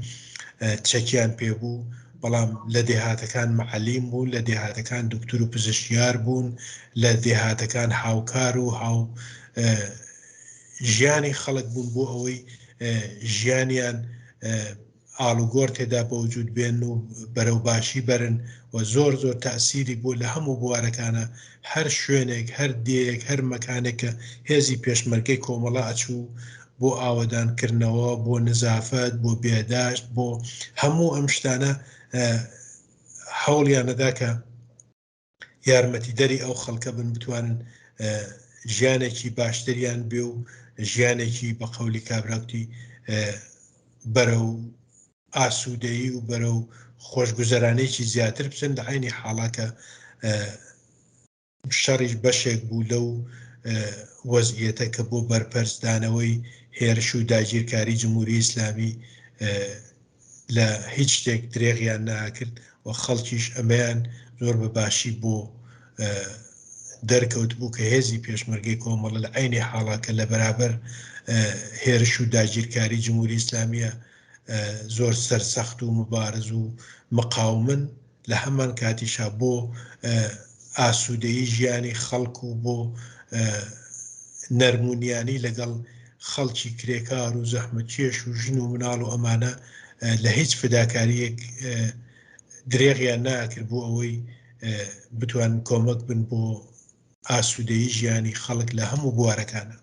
چەکیان پێبوو بەڵام لە دێهاتەکان مەعەلیم بوون لە دێهاتەکان دکتور و پزیشکیار بوون لە دێهاتەکان هاوکار و ژیانی خەڵک بوون بۆ ئەوەی ژیانیان ئاڵوگۆڕ تێدا بە وجود بێن و بەرەو باشی بەرن و زۆر زۆر تەئسیری بوو لە هەموو بوارەکانە هەر شوێنێک هەر دێیەک هەر مەکانێکە هێزی پێشمەرگەی کۆمەڵە ئەچوو بۆ ئاوەدانکردنەوە بۆ نزافەت بۆ بێداشت بۆ هەموو ئەم شتانە هەوڵیانەدا کە یارمەتی دەری ئەو خەڵکە بن بتوانن ژیانێکی باشتریان بێ و ژیانێکی بە قەولی کابراوتی بەرەو ئاسوودەیی و بەرەو خۆشگوزەرانەیەکی زیاتر بچن لە عینی حاڵاکە شەڕیش بەشێک بوو لەو وەزعیەتە کە بۆ بەرپەرزدانەوەی هێرش و داگیرکاری جمهوری ئیسلامی لە هیچ شتێک درێغیان ناکرد و خەڵکیش ئەمەیان زۆر بە باشی بۆ دەرکەوت بوو کە هێزی پێشمەرگەی کۆمەڵە لە عینی حاڵاکە لە بەرابەر هێرش و داگیرکاری جمهوری ئیسلامیە زۆر سەرسەخت و مبارز و مقاومن لە هەمان کاتیشا بۆ ئاسوودەیی ژیانی خەڵک و بۆ نەرمونیانی لەگەڵ خەڵکی کرێکار و زەحمەتکێش و ژن و مناڵ و ئەمانە لە هیچ فداکاریەک درێغیان ناکرد بۆ ئەوەی بتوان کۆمەک بن بۆ ئاسوودەیی ژیانی خەڵک لە هەموو بوارەکانە.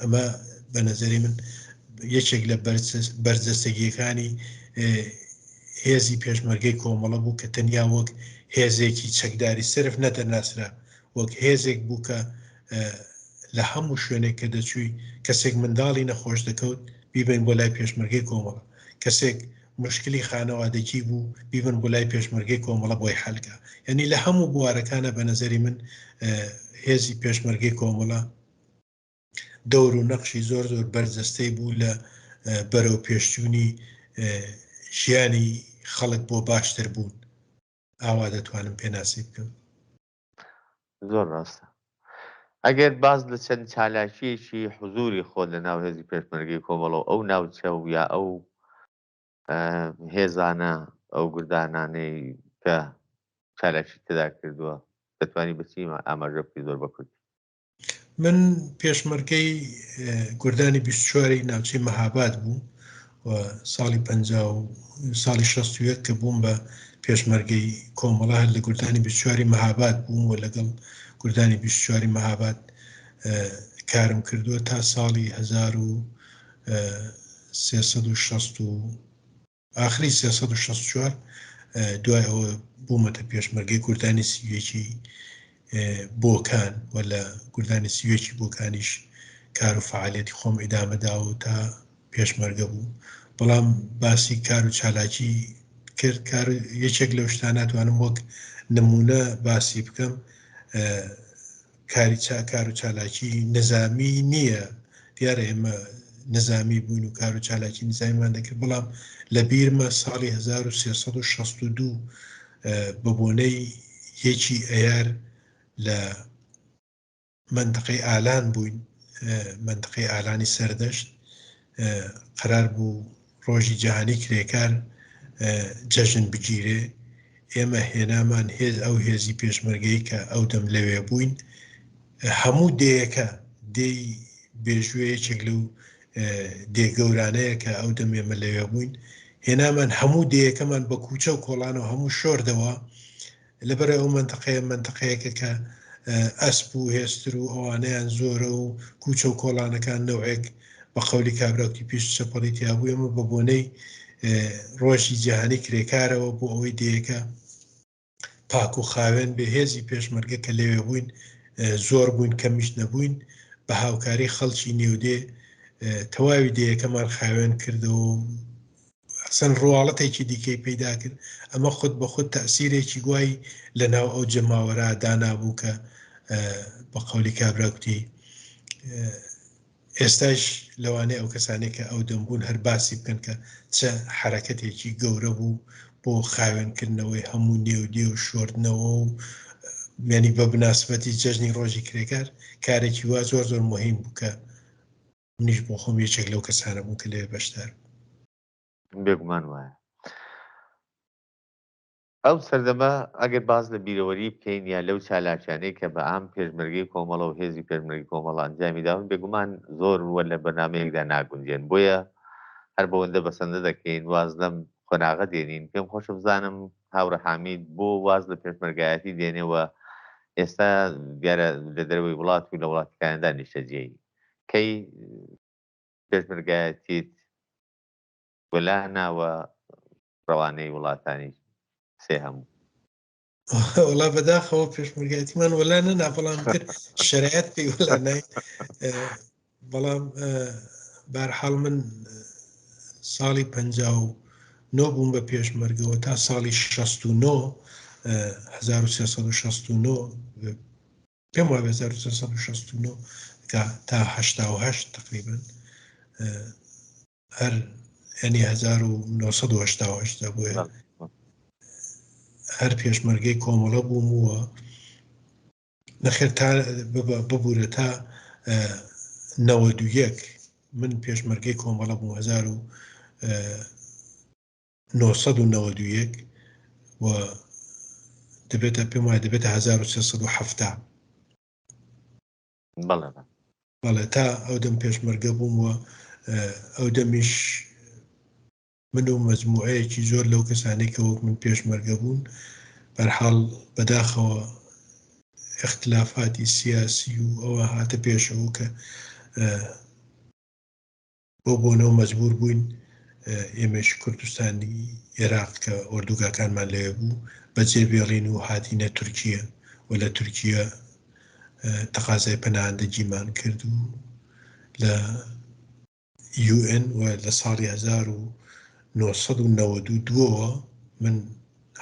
ئەمە بە نەزەری من یەکێک لە بەرجەستەگیەکانی هێزی پێشمەرگەی کۆمەڵە بوو کە تەنیا وەک هێزێکی چەکداری سرف نەدەناسرا وەک هێزێک بوو کە لە هەموو شوێنێک کە دەچووی کەسێک منداڵی نەخۆش دەکەوت بیبین بۆ لای پێشمەرگەی کۆمەڵە کەسێک مشکلی خانەوادەگی بوو بیبن بۆ لای پێشمەرگەی کۆمەڵە بۆی حەلکە. یعنی لە هەموو بوارەکانە بە نەزەری من هێزی پێشمەرگەی کۆمەڵە دەور و نەقشی زۆر زۆر بەرجەستەی بوو لە بەرەو پێشچوونی ژیانی خەڵک بۆ باشتر بوون. ئاوا دەتوانم پێناسی بکەم. زۆر ڕاستە. ئەگەر باز لە چەند چالاکیەکی حوزوری خۆت لە ناو هێزی پێشمەرگەی کۆمەڵەوە ئەو ناوچە و یا ئەو هێزانە ئەو گردانانەی کە چالاکی تێدا کردووە دەتوانی بچی ئاماژە بکەی زۆر بەکوت. من پێشمەرگەی گوردانی 24 ناوچەی مەهاباد بوو و ساڵی 61 کە بووم بە پێشمەرگەی کۆمەڵە لە گوردانی 24 مەهاباد بووم و لەگەڵ گوردانی 24 مەهاباد کارم کردووە تا ساڵی 1360 ئاخری 364 دوای ئەوە بوومەتە پێشمەرگەی گوردانی سیوێکی بۆکان و لە گوردانی سیوێکی بۆکانیش کار و فعالیەتی خۆم ئیدامەداوە تا پێشمەرگە بوو. بەڵام باسی کار و چالاکی کرد کار یەکێک لەو شتان ناتوانم وەک نمونە باسی بکەم کار و چالاکی نظامی نییە. دیارە ئێمە نظامی بوون و کار و چالاکی نظامیمان دەکرد، بەڵام لە بیرمە ساڵی 1362 بە بۆنەی یەکی ئەیار لە منطقەی ئالان بووین، منطقەی ئالانی سەردەشت، قرار بوو ڕۆژی جەهانی کرێکار جەژن بگیرێ. ئێمە هێنامان ئەو هێزی پێشمەرگەی کە ئەو دەم لەوێ بووین، هەموو دێیەکە دێی بێژوەیەکێک لەو دێگەورانەیە کە ئەو دەم ئێمە لەوێ بووین، هێنامان هەموو دێیەکەمان بە کوچە و کۆڵانەوە هەموو شۆردەوە لەبەر ئەو منطقەیەکە کە ئەسپ و هێستر و ئەوانەیان زۆرە و کوچە و کۆڵانەکان نەوەیەک بە قەولی کابراوتی پیش چەپەڵیتیا بوو. ئێمە بە بۆنەی ڕۆژی جیهانی کرێکارەوە بۆ ئەوەی دەیەکە پاک و خاوێن بێ هێزی پێشمەرگە کە لەوێ بووین زۆر بووین کەمیش نەبووین، بە هاوکاری خەڵکی نێودێ تەواوی دەیەکەمان خاوێن کردەوە و ئەسەن ڕواڵەتێکی دیکەی پەیدا کرد. ئەمە خود بە خود تەسیرێکی گوای لە ناو ئەو جەماوەرە دانابوو کە بە قەولی کابراوتی ئێستاش لەوانەیە ئەو کەسانێک کە ئەو دەمبوون هەر باسی بکەن کە چە حرەکەتێکی گەورە بوو بۆ خاوێنکردنەوەی هەموو نێودێ و شۆردنەوە و یعنی بە بناسبەتی جەژنی ڕۆژی کرێکار کارێکی وا زۆر زۆر مهم بوو کە منیش بۆ خۆم یەکێک لەو کەسانە بوو کە لێ بەشدار بێگومان وایە. ئەو سەردەمە ئەگەر باز لە بیرەوەری بکەین یا لەو چالاکیانەی کە بە ئام پێشمەرگەی کۆمەڵە و هێزی پێشمەرگی کۆمەڵە ئەنجامی داون بێگومان زۆر وە لە بەرنامەیەکدا ناگونجێن، بۆیە هەر بەوەندە بەسەندە دەکەین واز لەم خۆناغە دێنین. پێم خۆش بزانم هاوڕە حامید بۆ واز لە پێشمەرگایەتی دێنێەوە ئێستا دیارە لە دەرەوەی وڵات و لە وڵاتەکاندا نیشتەجێی کەی پێشمەرگایەتیت وەلا ناوە ڕەوانەی وڵاتانی سێ هەموو؟ وڵا بەداخەوە پێشمەرگایەتیمان وەلا نەنا، بەڵام تر شەرایەت پێی وەلا نای. بەڵام بەرحاڵ من ساڵی 59 بووم بە پێشمەرگەوە تا ساڵی 1369 پێم وایە 1369 تا 88 تقریبا هەر ینی 1980 بووە هەر پێشمەرگەی کۆمەڵە بووم وە نەخێر تا ببوورە تا 91 من پێشمەرگەی کۆمەڵە بووم 1991 و دەبێتە پێم وایە دەبێتە 1370 بەڵێ تا ئەو دەم پێشمەرگە بووم و ئەو دەمیش من و مەجموعەیەکی زۆر لەو کەسانەی کە وەک من پێشمەرگە بوون بەرحاڵ بەداخەوە اختلافاتی سیاسی و ئەوە هاتە پێشەوە کە بۆ بۆنەوە مەجبور بووین ئێمەش کوردستانی عێراق کە ئۆردوگاکانمان لەوێ بوو بەجێبێڵین و هاتینە تورکیە و لە تورکیە تەقازای پەناهەندەگیمان کرد و لە UN و لە ساڵی 1970 1992ەوە من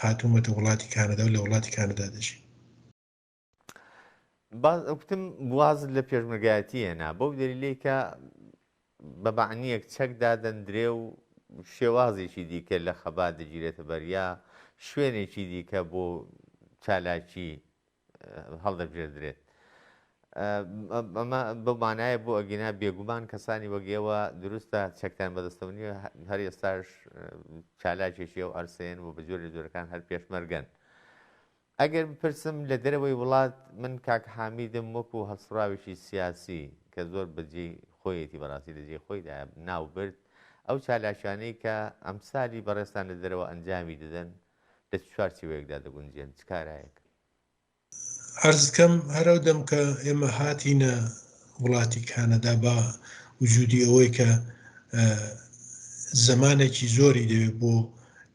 هاتوومەتە وڵاتی کانەدا و لە وڵاتی کانەدا دەژی. وتم وازت لە پێشمەرگایەتی هێنا بەو دلیلەی کە بە بەعنیەک چەکدا دەندرێ و شێوازێکی دیکە لە خەبات دەگیرێتە بەریا شوێنێکی دیکە بۆ چالاکی هەڵدەبژێردرێت. ئەمە بەمانایە بۆ ئەگەنا بێگومان کەسانی وەگەوە دروستە چەکتان بەدەستەوەنی هەر ئێستاش چالاکێکی ئەو ئەرسێن و بە جۆرە جۆرەکان هەر پێشمەرگەن. ئەگەر بپرسم لە دەرەوەی وڵات من کاک حامیدم وەکو هەڵسڕاوێکی سیاسی کە زۆر بەجێ خۆیەتی بەڕاستی لەجێ خۆیدا ناو برد ئەو چالاکیانەی کە ئەمسالی بەڕێستان لە دەرەوە ئەنجامی دەدەن لە چوارچێوەیەکدا دەگونجێن چ کارایەک؟ عەرزکەم هەرەو دەم کە ئێمە هاتینە وڵاتی کانەدا بە وجودی ئەوەی کە زمانێکی زۆری دەوێت بۆ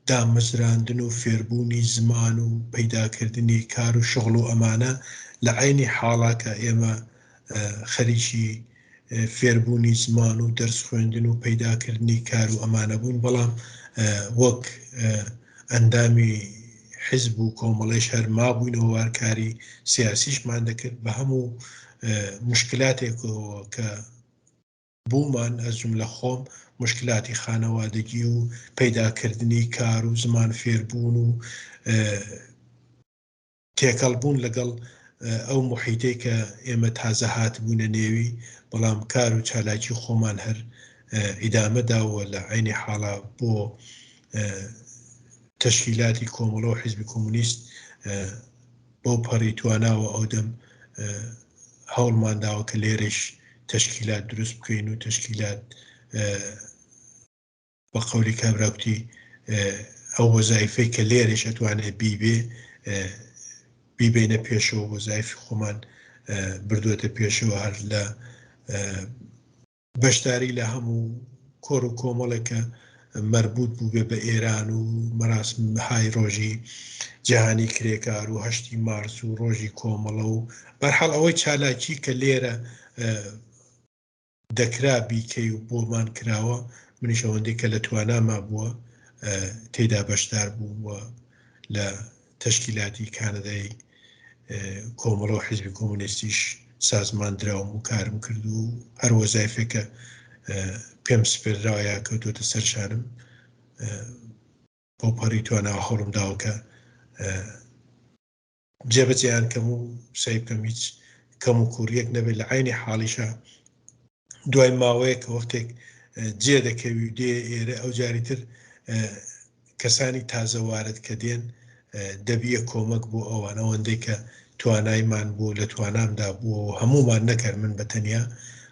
دامەزراندن و فێربوونی زمان و پەیداکردنی کار و شغڵ و ئەمانە لە عینی حاڵا کە ئێمە خەریکی فێربوونی زمان و دەرس خوێندن و پەیداکردنی کار و ئەمانە بوون، بەڵام وەک ئەندامی حزب و کۆمەڵێش هەر مابووینەوە وارکاری سیاسیشمان دەکرد بە هەموو مشکلاتێکەوە کە بوومان ئەزم لە خۆم مشکلاتی خانەوادەگی و پەیداکردنی کار و زمان فێربوون و تێکەڵبوون لەگەڵ ئەو محیتەی کە ئێمە تازە هات بوونە نێوی، بەڵام کار و چالاکی خۆمان هەر ئیدامەداوە لە عینی حاڵا بۆ تەشکیلاتی کۆمەڵە و حیزبی کۆمونیست بۆ پەڕی تواناوە ئەو دەم هەوڵمان داوە کە لێرەش تەشکیلات دروست بکەین و تەشکیلات بە قەولی کابراوتی ئەو وەزایفەی کە لێرەش ئەتوانێت بیبینە پێشەوە وەزایفی خۆمان بردووەتە پێشەوە هەر لە بەشداری لە هەموو کۆڕ و کۆمەڵێکە مربوط بوو بێ بە ئێران و مەراسم های ڕۆژی جیهانی کرێکار و 8 مارس و ڕۆژی کۆمەڵە و بەرحاڵ ئەوەی چالاکی کە لێرە دەکرا بیکەی و بۆمان کراوە منیش ئەوەندەی کە لە تواناما بووە تێدا بەشدار بووە لە تەشکیلاتی کانەدای کۆمەڵە و حیزبی کۆمونیستیش سازمان دراوم و کارم کرد و هەر وەزایفێکە پێم سپێردراوە کەوتۆتە سەرشانم بۆ پەڕی تواناوە هەوڵم داوە کە جێبەجێیان کەم و سعی بکەم هیچ کەم و کووریەک نەبێت لە عینی حاڵیشە دوای ماوەیە کە وەختێک جێ دەکەوی و دێ ئێرە ئەو جاریتر کەسانی تازە وارد کە دێن دەبیە کۆمەک بۆ ئەوان ئەوەندەی کە توانایمان بوو لە توانامدا بووە و هەمومان نەکرد من بەتەنیا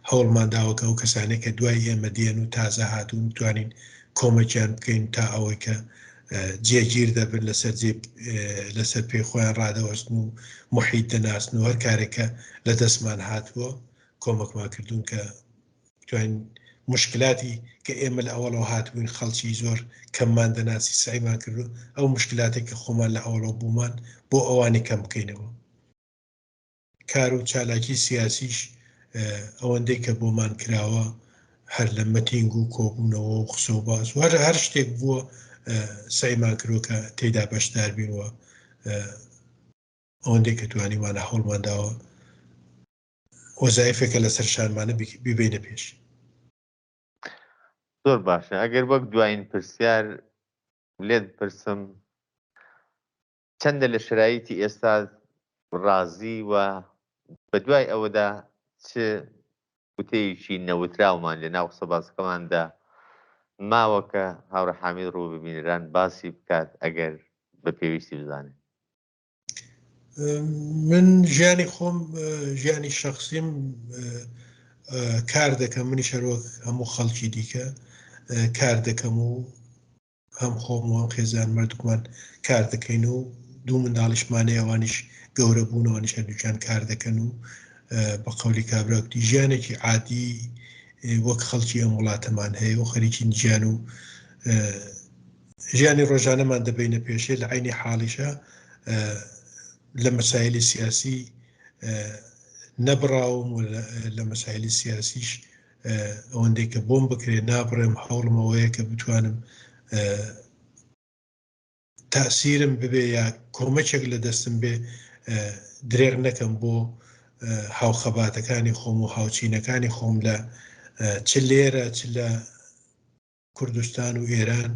هەوڵمان داوەکە ئەو کەسانێک کە دوای ئێمە دێن و تازە هاتوون توانین کۆمەکیان بکەین تا ئەوەی کە جێگیر دەبن لەسەر پێی خۆیان ڕادەوەستن و محیت دەناسن و هەر کارێکە لە دەستمان هاتووە کۆمەکمان کردوون کە توانین مشکلاتی کە ئێمە لە ئەوڵەوە هاتبووین خەڵکی زۆر کەممان دەناسی سعیمان کردو ئەو مشکلاتێک کە خۆمان لە ئەوڵەوە بوومان بۆ ئەوانی کەم بکەینەوە. کار و چالاکی سیاسیش ئەوەندەی کە بۆمان کراوە هەر لە مەتینگ و کۆبوونەوە و قسە و باس و هەر شتێک بووە سعیمان کردووە کە تێدا بەشدار بینەوە ئەوەندەی کە توانیمانە هەوڵمان داوە وەزایفێکە لەسەر شانمانە بیبینە پێش. زۆر باشە. ئەگەر وەک دوایین پرسیار لێت بپرسم چەندە لە شرایطی ئێستا ڕازی و بە دوای ئەوەدا چ وتەیەکی نەوتراومان لە ناو قسە باسەکەماندا ماوەکە هاوڕە حامید ڕوو ببینران باسی بکات ئەگەر بە پێویستی بزانێت؟ من ژیانی خۆم ژیانی شخصیم کار دەکەم، منی شەرۆک هەموو خەڵکی دیکە کار دەکەم و هەم خۆم و هەم خێزان مردمان کار دەکەین و دوو منداڵیشمانەیە ئەوانیش گەورە بوونەوەنیش هەردووکیان کار دەکەن و بە قەولی کابراوتی ژیانێکی عادی وەک خەڵکی ئەم وڵاتەمان هەیە و خەریکی گیان و ژیانی ڕۆژانەمان دەبینە پێشێ لە عینی حاڵیشە لە مەسایلی سیاسی نەبراوم و لە مەسایلی سیاسیش ئەوەندەی کە بۆم بکرێ نابڕێم هەوڵمەوەیە کە بتوانم تاثیرم ببێ یا کوڕمەچێک لە دەستم بێ درێغ نەکەم بۆ هاوخەباتەکانی خۆم و هاوچینەکانی خۆم لە چ لێرە چ لە کوردستان و ئێران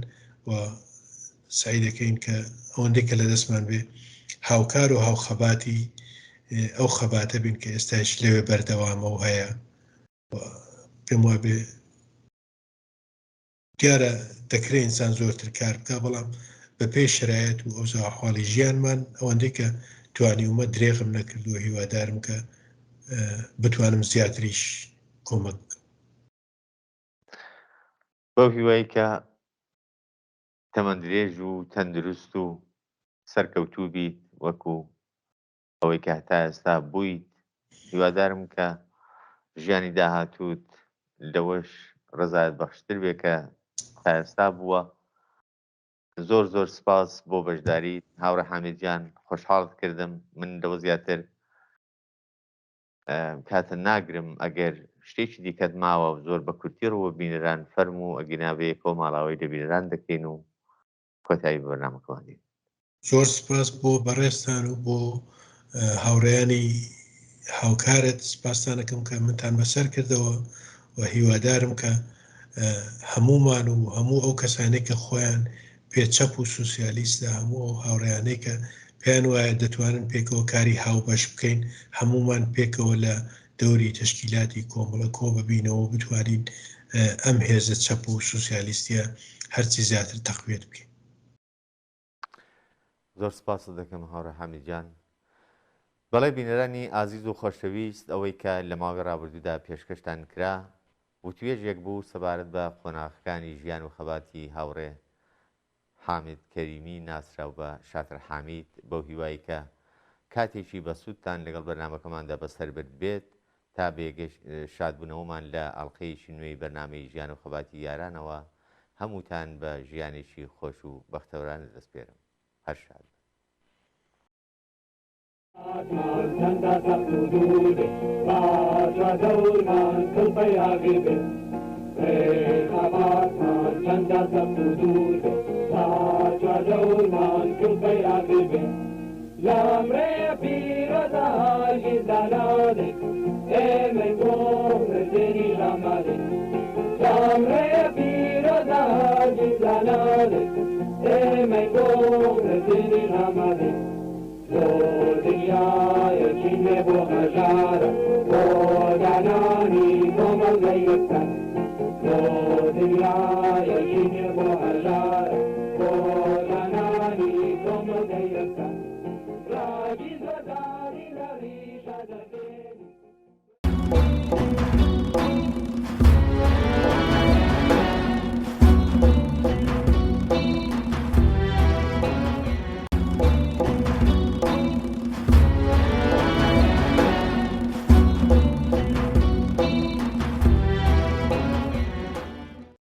و سعی دەکەین کە ئەوەندەی کە لە دەستمان بێ هاوکار و هاوخەباتی ئەو خەباتە بین کە ئێستاش لەوێ بەردەوامە و هەیە پێم وابێ دیارە دەکرێت ئینسان زۆرتر کار بکە بەڵام بە پێی شرایەت و ئەوزا ئەحواڵی ژیانمان ئەوەندەی کە توانیومە درێغم نەکردووە هیوادارم کە بتوانم زیاتریش کۆمەک بەو هیوایی کە تەمەندرێژ و تەندروست و سەرکەوتوو بیت وەکو ئەوەی کە هەتا ئێستا بوویت هیوادارم کە ژیانی داهاتوت لەوەش ڕزایەت بەخشتر بێ کە تا ئێستا بووە. زۆر زۆر سپاس بۆ بەشداریت هاوڕە حامێدجان، خۆشحاڵت کردم. من لەوە زیاتر کاتە ناگرم ئەگەر شتێکی دیکەت ماوە زۆر بە کورتی ڕووە بینەران فەرم و ئەگەنابێ کۆماڵاوی لە بینەران دەکەین و کۆتایی بەرنامەکەوانی. زۆر سپاس بۆ بەڕێستان و بۆ هاوڕێیانی هاوکارت سپاسانەکەم کە منتان بەسەر کردەوە و هیوادارم کە هەمومان و هەموو ئەو کەسانێک کە خۆیان پێچەپ و سوسیالیستە هەموو ئەو هاوڕێیانەی کە پێیان وایە دەتوانن پێکەوە کاری هاوبەش بکەین هەمومان پێکەوە لە دەوری تەشکیلاتی کۆمەڵە کۆ ببینەوە بتوانین ئەم هێزە چەپ و سوسیالیستیە هەرچی زیاتر تەقویت بکەین. زۆر سپاس دەکەم هاوڕە حامێدجان. بەڵێ بینەرانی ئازیز و خۆشەویست، ئەوەی کە لە ماوەی ڕابردوودا پێشکەشتان کرا و توێژێک بوو سەبارەت بە قۆناغەکانی ژیان و خەباتی هاوڕێ حامید کەریمی ناسراو بە شاتر حامید، بەو هیوایی کە کاتێکی بەسوودتان لەگەڵ بەرنامەکەماندا بەسەر برد بێت تا بێگەش شادبوونەوەمان لە ئەڵقەیەکی نوێی بەرنامەی ژیان و خەباتی یارانەوە هەمووتان بە ژیانێکی خۆش و بەختەوەرانە دەستپێرم. هەر شاد. L'amre piro da gidanade e me corre di la madre. L'amre piro da gidanade e me corre di la madre. Lo dia e cine bohajara o danani como gayeta. Lo dia e cine